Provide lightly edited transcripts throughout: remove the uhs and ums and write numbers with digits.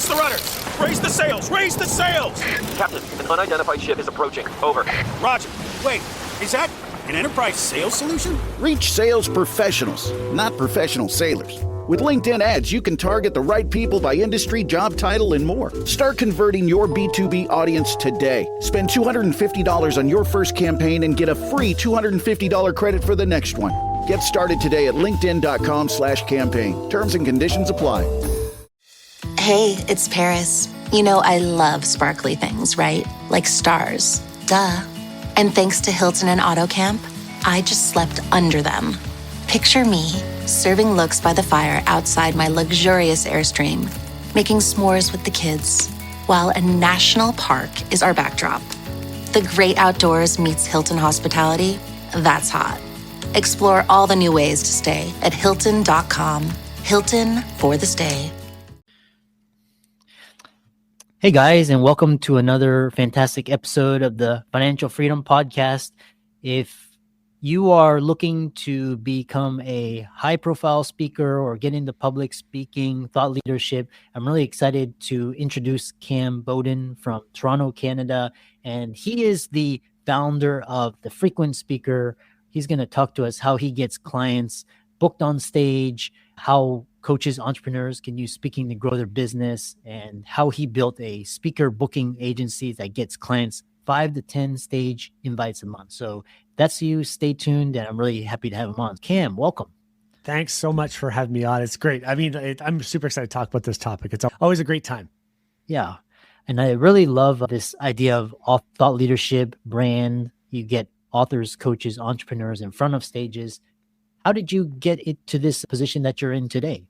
the rudder! Raise the sails! Raise the sails! Captain, an unidentified ship is approaching. Over. Roger. Wait, is that an Enterprise sales solution? Reach sales professionals, not professional sailors. With LinkedIn ads, you can target the right people by industry, job title, and more. Start converting your B2B audience today. Spend $250 on your first campaign and get a free $250 credit for the next one. Get started today at linkedin.com/campaign. Terms and conditions apply. Hey, it's Paris. You know I love sparkly things, right? Like stars. Duh. And thanks to Hilton and AutoCamp, I just slept under them. Picture me, serving looks by the fire outside my luxurious Airstream, making s'mores with the kids, while a national park is our backdrop. The great outdoors meets Hilton hospitality. That's hot. Explore all the new ways to stay at Hilton.com. Hilton for the stay. Hey guys, and welcome to another fantastic episode of the Financial Freedom Podcast. If you are looking to become a high-profile speaker or get into public speaking, thought leadership, I'm really excited to introduce Cam Beaudoin from Toronto, Canada. And he is the founder of The Frequent Speaker. He's going to talk to us how he gets clients booked on stage, how coaches, entrepreneurs can use speaking to grow their business, and how he built a speaker booking agency that gets clients 5 to 10 stage invites a month. So that's you. Stay tuned, and I'm really happy to have him on. Cam, welcome. Thanks so much for having me on. It's great. I mean, I'm super excited to talk about this topic. It's always a great time. Yeah. And I really love this idea of thought leadership, brand. You get authors, coaches, entrepreneurs in front of stages. How did you get it to this position that you're in today?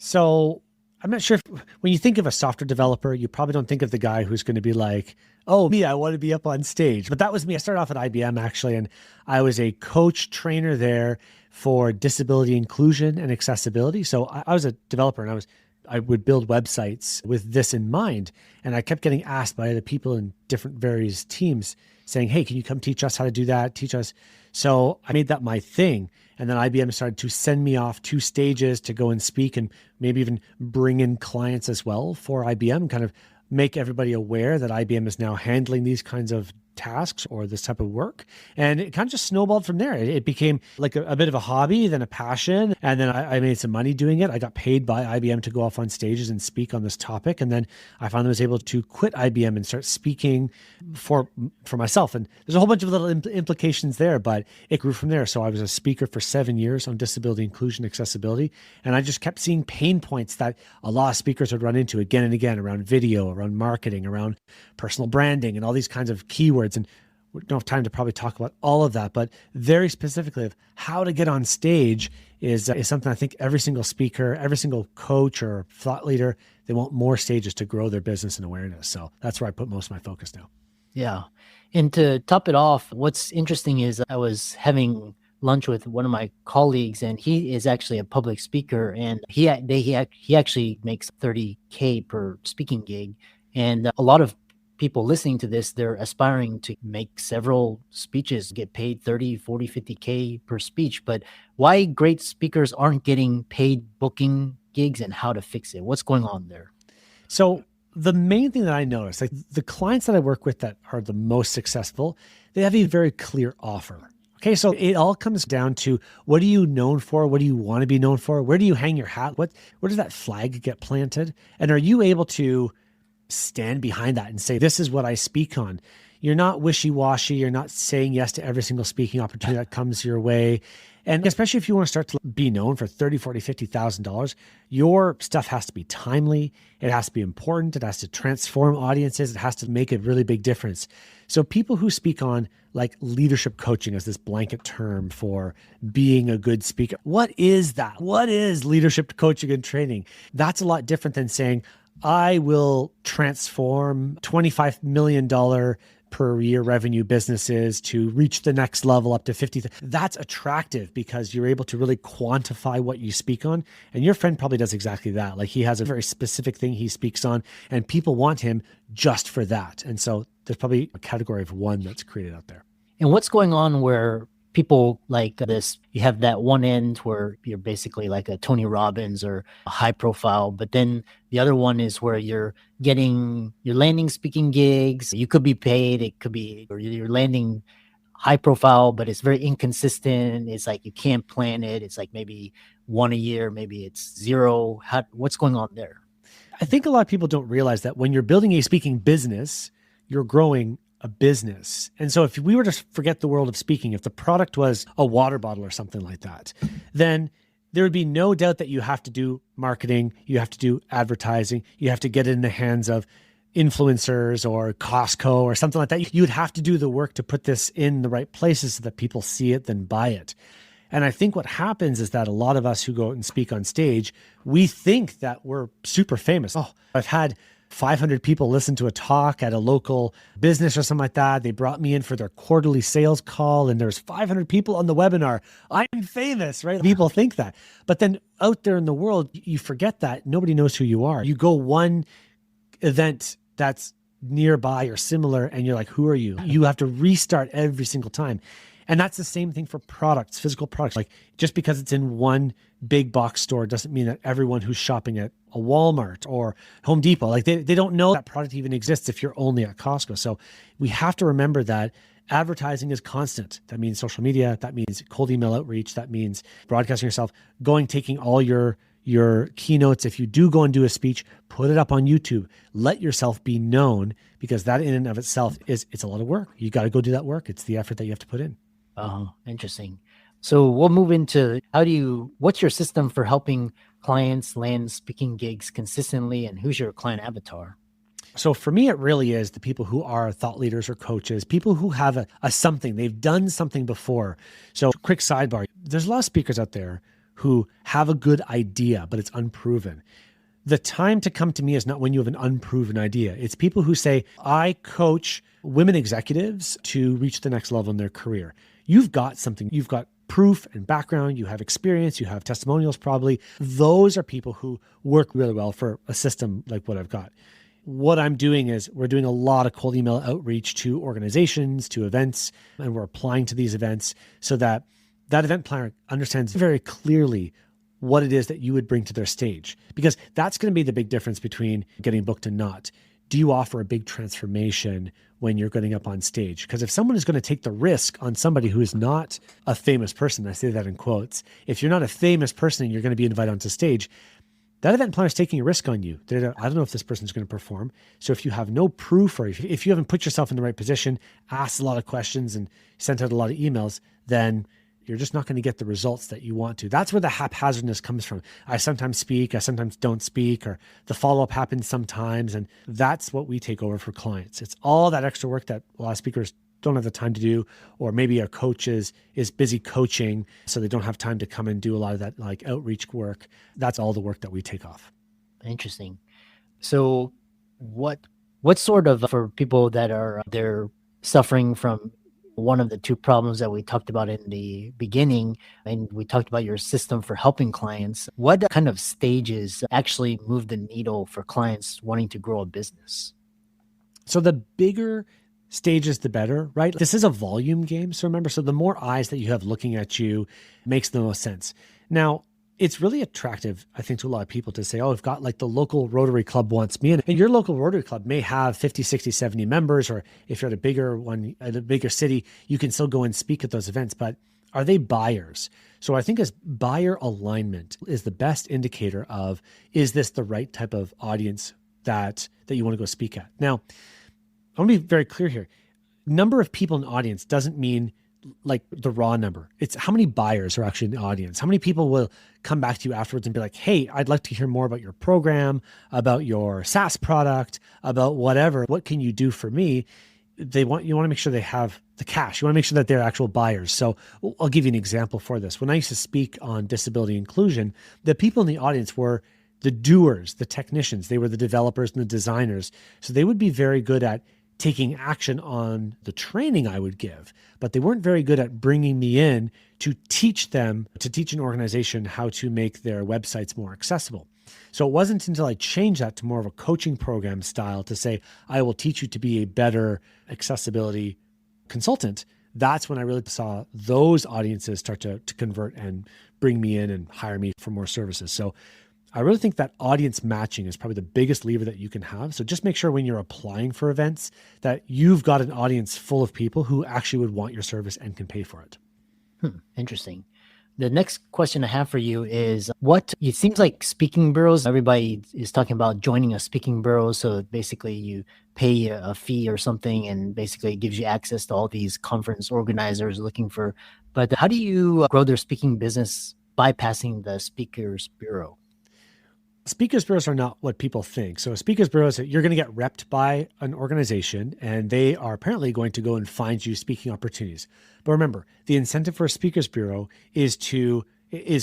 So I'm not sure when you think of a software developer, you probably don't think of the guy who's going to be like, oh, me, I want to be up on stage. But that was me. I started off at IBM actually, and I was a coach trainer there for disability inclusion and accessibility. So I was a developer, and I would build websites with this in mind. And I kept getting asked by other people in different various teams saying, hey, can you come teach us how to do that? Teach us. So I made that my thing. And then IBM started to send me off to stages to go and speak and maybe even bring in clients as well for IBM, kind of make everybody aware that IBM is now handling these kinds of tasks or this type of work. And it kind of just snowballed from there. It became like a bit of a hobby, then a passion. And then I made some money doing it. I got paid by IBM to go off on stages and speak on this topic. And then I finally was able to quit IBM and start speaking for myself. And there's a whole bunch of little implications there, but it grew from there. So I was a speaker for 7 years on disability inclusion, accessibility. And I just kept seeing pain points that a lot of speakers would run into again and again around video, around marketing, around personal branding, and all these kinds of keywords. And we don't have time to probably talk about all of that, but very specifically of how to get on stage is something I think every single speaker, every single coach or thought leader, they want more stages to grow their business and awareness. So that's where I put most of my focus now. Yeah. And to top it off, what's interesting is I was having lunch with one of my colleagues, and he is actually a public speaker, and he actually makes $30K per speaking gig. And a lot of people listening to this, they're aspiring to make several speeches, get paid 30, 40, 50K per speech. But why great speakers aren't getting paid booking gigs and how to fix it? What's going on there? So the main thing that I noticed, like the clients that I work with that are the most successful, they have a very clear offer. Okay, so it all comes down to what are you known for? What do you want to be known for? Where do you hang your hat? Where does that flag get planted? And are you able to stand behind that and say, this is what I speak on? You're not wishy-washy. You're not saying yes to every single speaking opportunity that comes your way. And especially if you want to start to be known for $30,000, $40,000, $50,000, your stuff has to be timely. It has to be important. It has to transform audiences. It has to make a really big difference. So people who speak on like leadership coaching as this blanket term for being a good speaker, what is that? What is leadership coaching and training? That's a lot different than saying, I will transform $25 million per year revenue businesses to reach the next level up to 50. That's attractive because you're able to really quantify what you speak on. And your friend probably does exactly that. Like he has a very specific thing he speaks on and people want him just for that. And so there's probably a category of one that's created out there. And what's going on where people like this, you have that one end where you're basically like a Tony Robbins or a high profile, but then the other one is where you're landing speaking gigs. You could be paid, it could be, or you're landing high profile, but it's very inconsistent. It's like you can't plan it. It's like maybe one a year, maybe it's zero. What's going on there? I think a lot of people don't realize that when you're building a speaking business, you're growing a business. And so if we were to forget the world of speaking, if the product was a water bottle or something like that, then there would be no doubt that you have to do marketing, you have to do advertising, you have to get it in the hands of influencers or Costco or something like that. You'd have to do the work to put this in the right places so that people see it, then buy it. And I think what happens is that a lot of us who go out and speak on stage, we think that we're super famous. Oh, I've had 500 people listen to a talk at a local business or something like that. They brought me in for their quarterly sales call and there's 500 people on the webinar. I'm famous, right? People think that. But then out there in the world, you forget that nobody knows who you are. You go one event that's nearby or similar and you're like, who are you? You have to restart every single time. And that's the same thing for products, physical products. Like just because it's in one big box store doesn't mean that everyone who's shopping at a Walmart or Home Depot, like they don't know that product even exists if you're only at Costco. So we have to remember that advertising is constant. That means social media. That means cold email outreach. That means broadcasting yourself, taking all your keynotes. If you do go and do a speech, put it up on YouTube. Let yourself be known, because that in and of itself it's a lot of work. You got to go do that work. It's the effort that you have to put in. Oh, interesting. So we'll move into what's your system for helping clients land speaking gigs consistently, and who's your client avatar? So for me, it really is the people who are thought leaders or coaches, people who have a something, they've done something before. So quick sidebar, there's a lot of speakers out there who have a good idea, but it's unproven. The time to come to me is not when you have an unproven idea. It's people who say, I coach women executives to reach the next level in their career. You've got something, you've got proof and background, you have experience, you have testimonials probably. Those are people who work really well for a system like what I've got. What I'm doing is we're doing a lot of cold email outreach to organizations, to events, and we're applying to these events so that event planner understands very clearly what it is that you would bring to their stage, because that's going to be the big difference between getting booked and not. Do you offer a big transformation when you're getting up on stage? Because if someone is going to take the risk on somebody who is not a famous person, I say that in quotes, if you're not a famous person and you're going to be invited onto stage, that event planner is taking a risk on you. I don't know if this person's going to perform. So if you have no proof, or if you haven't put yourself in the right position, asked a lot of questions and sent out a lot of emails, then you're just not going to get the results that you want to. That's where the haphazardness comes from. I sometimes speak, I sometimes don't speak, or the follow-up happens sometimes. And that's what we take over for clients. It's all that extra work that a lot of speakers don't have the time to do, or maybe a coach is busy coaching, so they don't have time to come and do a lot of that like outreach work. That's all the work that we take off. Interesting. So what sort of, for people that are, they're suffering from one of the two problems that we talked about in the beginning, and we talked about your system for helping clients, what kind of stages actually move the needle for clients wanting to grow a business? So the bigger stages, the better, right? This is a volume game. So remember, so the more eyes that you have looking at you makes the most sense. Now, it's really attractive, I think, to a lot of people to say, oh, I've got like the local Rotary Club wants me in. And your local Rotary Club may have 50, 60, 70 members, or if you're at a bigger one, at a bigger city, you can still go and speak at those events. But are they buyers? So I think as buyer alignment is the best indicator of, is this the right type of audience that you want to go speak at? Now, I want to be very clear here. Number of people in the audience doesn't mean like the raw number. It's how many buyers are actually in the audience. How many people will come back to you afterwards and be like, hey, I'd like to hear more about your program, about your SaaS product, about whatever. What can you do for me? You want to make sure they have the cash. You want to make sure that they're actual buyers. So I'll give you an example for this. When I used to speak on disability inclusion, the people in the audience were the doers, the technicians. They were the developers and the designers. So they would be very good at taking action on the training I would give, but they weren't very good at bringing me in to teach an organization how to make their websites more accessible. So it wasn't until I changed that to more of a coaching program style to say, I will teach you to be a better accessibility consultant, that's when I really saw those audiences start to convert and bring me in and hire me for more services. So I really think that audience matching is probably the biggest lever that you can have. So just make sure when you're applying for events that you've got an audience full of people who actually would want your service and can pay for it. Interesting. The next question I have for you is it seems like speaking bureaus, everybody is talking about joining a speaking bureau. So basically you pay a fee or something and basically it gives you access to all these conference organizers but how do you grow their speaking business bypassing the speakers bureau? Speakers bureaus are not what people think. So a speakers bureau is that you're going to get repped by an organization and they are apparently going to go and find you speaking opportunities. But remember, the incentive for a speakers bureau is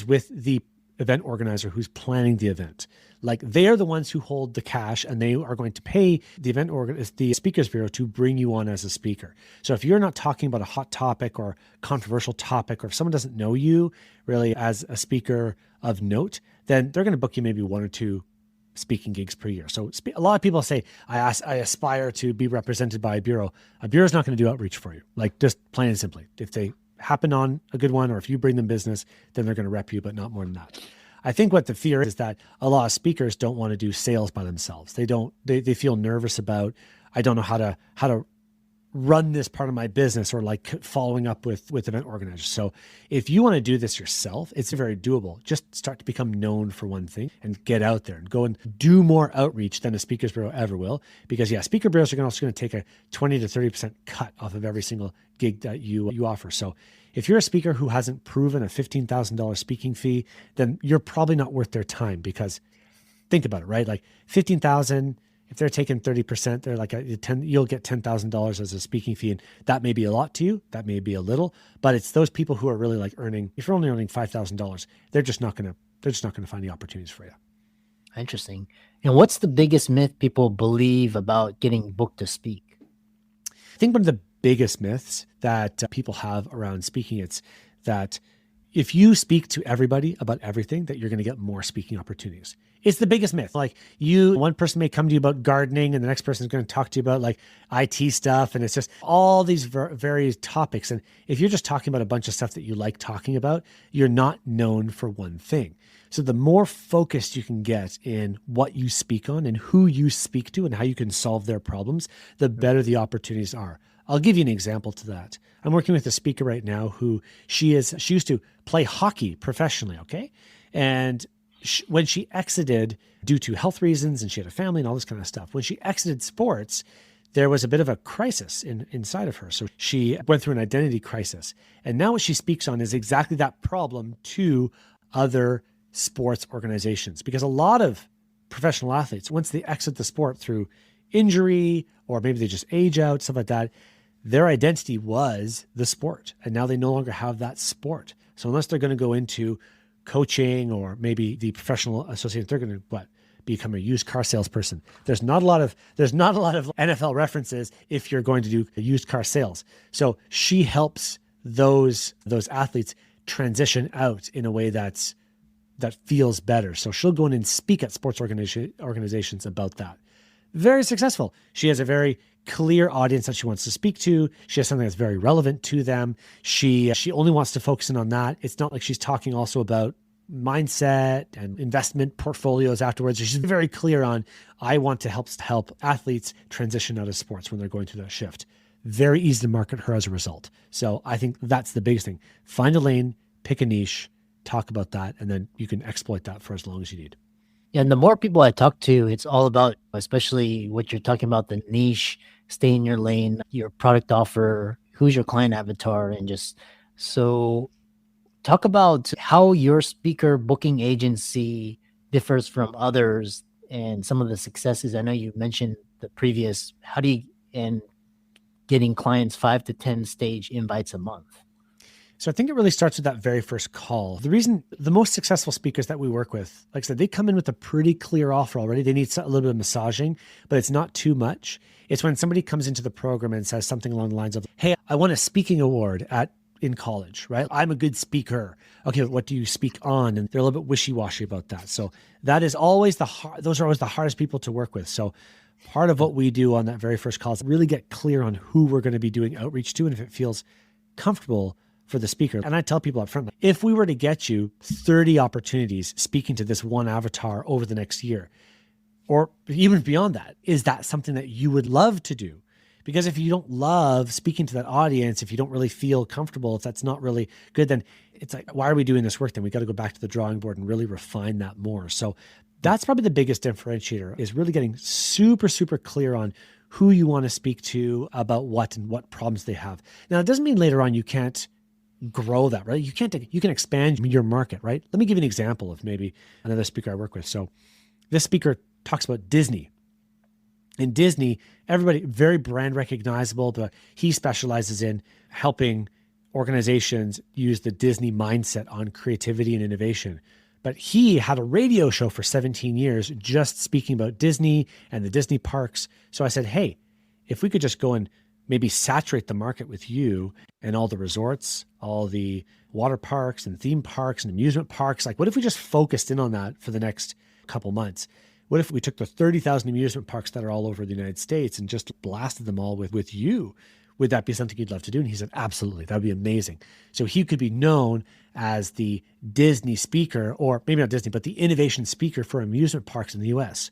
with the event organizer who's planning the event. Like they are the ones who hold the cash and they are going to pay the speakers bureau to bring you on as a speaker. So if you're not talking about a hot topic or controversial topic, or if someone doesn't know you really as a speaker of note, then they're going to book you maybe 1 or 2 speaking gigs per year. So a lot of people say, I aspire to be represented by a bureau. A bureau is not going to do outreach for you, like just plain and simply. If they happen on a good one, or if you bring them business, then they're going to rep you, but not more than that. I think what the fear is that a lot of speakers don't want to do sales by themselves. They feel nervous about, I don't know how to run this part of my business, or like following up with event organizers. So if you want to do this yourself, it's very doable. Just start to become known for one thing and get out there and go and do more outreach than a speakers bureau ever will. Because speaker bureaus are also going to take a 20 to 30% cut off of every single gig that you offer. So if you're a speaker who hasn't proven a $15,000 speaking fee, then you're probably not worth their time, because think about it, right? Like $15,000, if they're taking 30%, they're like you'll get $10,000 as a speaking fee. And that may be a lot to you. That may be a little, but it's those people who are really like if you're only earning $5,000, they're just not going to find the opportunities for you. Interesting. And what's the biggest myth people believe about getting booked to speak? I think one of the biggest myths that people have around speaking, it's that if you speak to everybody about everything, that you're going to get more speaking opportunities. It's the biggest myth. Like one person may come to you about gardening and the next person is going to talk to you about like IT stuff. And it's just all these various topics. And if you're just talking about a bunch of stuff that you like talking about, you're not known for one thing. So the more focused you can get in what you speak on and who you speak to and how you can solve their problems, the better the opportunities are. I'll give you an example to that. I'm working with a speaker right now who she used to play hockey professionally, okay? And when she exited due to health reasons, and she had a family and all this kind of stuff, when she exited sports, there was a bit of a crisis inside of her. So she went through an identity crisis. And now what she speaks on is exactly that problem to other sports organizations. Because a lot of professional athletes, once they exit the sport through injury, or maybe they just age out, stuff like that, their identity was the sport. And now they no longer have that sport. So unless they're going to go into coaching or maybe the professional associate, they're going to become a used car salesperson. There's not a lot of NFL references if you're going to do used car sales. So she helps those athletes transition out in a way that feels better. So she'll go in and speak at sports organizations about that. Very successful. She has a very clear audience that she wants to speak to. She has something that's very relevant to them. She only wants to focus in on that. It's not like she's talking also about mindset and investment portfolios afterwards. She's very clear on, I want to help athletes transition out of sports when they're going through that shift. Very easy to market her as a result. So I think that's the biggest thing. Find a lane, pick a niche, talk about that, and then you can exploit that for as long as you need. And the more people I talk to, it's all about, especially what you're talking about, the niche, stay in your lane, your product offer, who's your client avatar, and just so talk about how your speaker booking agency differs from others and some of the successes. I know you mentioned the previous, and getting clients 5 to 10 stage invites a month. So I think it really starts with that very first call. The reason the most successful speakers that we work with, like I said, they come in with a pretty clear offer already. They need a little bit of massaging, but it's not too much. It's when somebody comes into the program and says something along the lines of, hey, I won a speaking award in college, right? I'm a good speaker. Okay, what do you speak on? And they're a little bit wishy-washy about that. So that is always those are always the hardest people to work with. So part of what we do on that very first call is really get clear on who we're going to be doing outreach to and if it feels comfortable for the speaker. And I tell people up front, if we were to get you 30 opportunities speaking to this one avatar over the next year, or even beyond that, is that something that you would love to do? Because if you don't love speaking to that audience, if you don't really feel comfortable, if that's not really good, then it's like, why are we doing this work? Then we got to go back to the drawing board and really refine that more. So that's probably the biggest differentiator, is really getting super, super clear on who you want to speak to about what and what problems they have. Now, it doesn't mean later on you can't grow that, right? You can expand your market, right? Let me give you an example of maybe another speaker I work with. So this speaker talks about Disney. In Disney, everybody, very brand recognizable, but he specializes in helping organizations use the Disney mindset on creativity and innovation. But he had a radio show for 17 years just speaking about Disney and the Disney parks. So I said, hey, if we could just go and maybe saturate the market with you and all the resorts, all the water parks and theme parks and amusement parks, like what if we just focused in on that for the next couple months? What if we took the 30,000 amusement parks that are all over the United States and just blasted them all with you? Would that be something you'd love to do? And he said, absolutely. That would be amazing. So he could be known as the Disney speaker, or maybe not Disney, but the innovation speaker for amusement parks in the US.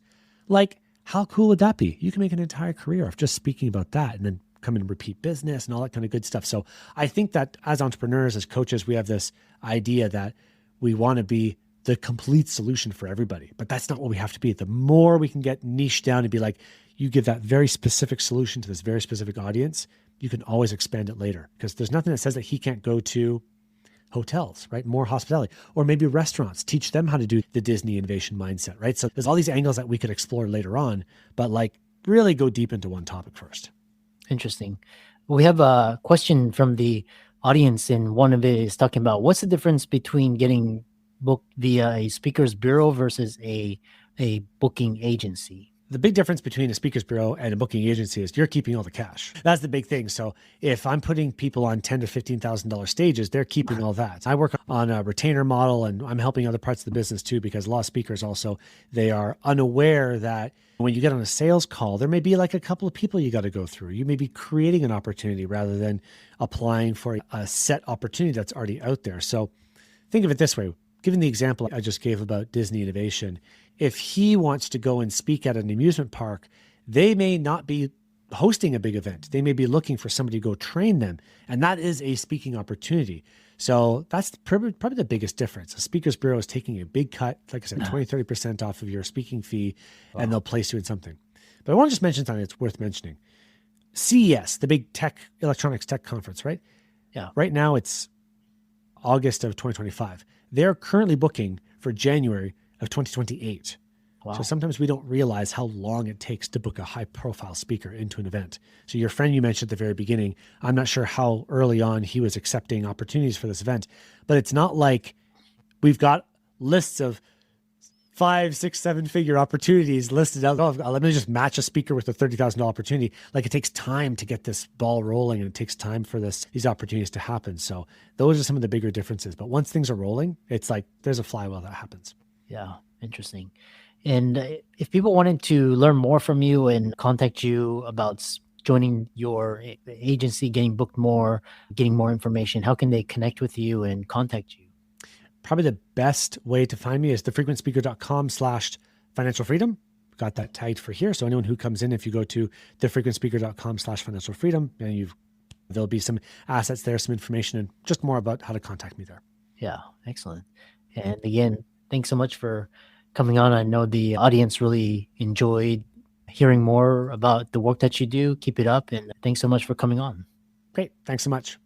Like, how cool would that be? You can make an entire career of just speaking about that and then come and repeat business and all that kind of good stuff. So I think that as entrepreneurs, as coaches, we have this idea that we want to be the complete solution for everybody, but that's not what we have to be. The more we can get niche down and be like, you give that very specific solution to this very specific audience, you can always expand it later, because there's nothing that says that he can't go to hotels, right? More hospitality, or maybe restaurants, teach them how to do the Disney innovation mindset, right? So there's all these angles that we could explore later on, but like really go deep into one topic first. Interesting. We have a question from the audience, and one of it is talking about what's the difference between getting booked via a speaker's bureau versus a booking agency. The big difference between a speaker's bureau and a booking agency is you're keeping all the cash. That's the big thing. So if I'm putting people on $10,000 to $15,000 stages, they're keeping all that. I work on a retainer model, and I'm helping other parts of the business too, because a lot of speakers also, they are unaware that when you get on a sales call, there may be like a couple of people you got to go through. You may be creating an opportunity rather than applying for a set opportunity that's already out there. So think of it this way. Given the example I just gave about Disney innovation, if he wants to go and speak at an amusement park, they may not be hosting a big event. They may be looking for somebody to go train them. And that is a speaking opportunity. So that's probably the biggest difference. A speaker's bureau is taking a big cut, like I said, 20, 30% off of your speaking fee, and they'll place you in something. But I want to just mention something that's worth mentioning. CES, the big electronics tech conference, right? Yeah. Right now it's August of 2025. They're currently booking for January of 2028. Wow. So sometimes we don't realize how long it takes to book a high profile speaker into an event. So your friend you mentioned at the very beginning, I'm not sure how early on he was accepting opportunities for this event, but it's not like we've got lists of 5, 6, 7-figure opportunities listed out. Oh, let me just match a speaker with a $30,000 opportunity. Like, it takes time to get this ball rolling, and it takes time for these opportunities to happen. So those are some of the bigger differences. But once things are rolling, it's like there's a flywheel that happens. Yeah, interesting. And if people wanted to learn more from you and contact you about joining your agency, getting booked more, getting more information, how can they connect with you and contact you? Probably the best way to find me is thefrequentspeaker.com/financial freedom. Got that tagged for here. So anyone who comes in, if you go to thefrequentspeaker.com/financial freedom, and there'll be some assets there, some information, and just more about how to contact me there. Yeah, excellent. And again, thanks so much for coming on. I know the audience really enjoyed hearing more about the work that you do. Keep it up. And thanks so much for coming on. Great. Thanks so much.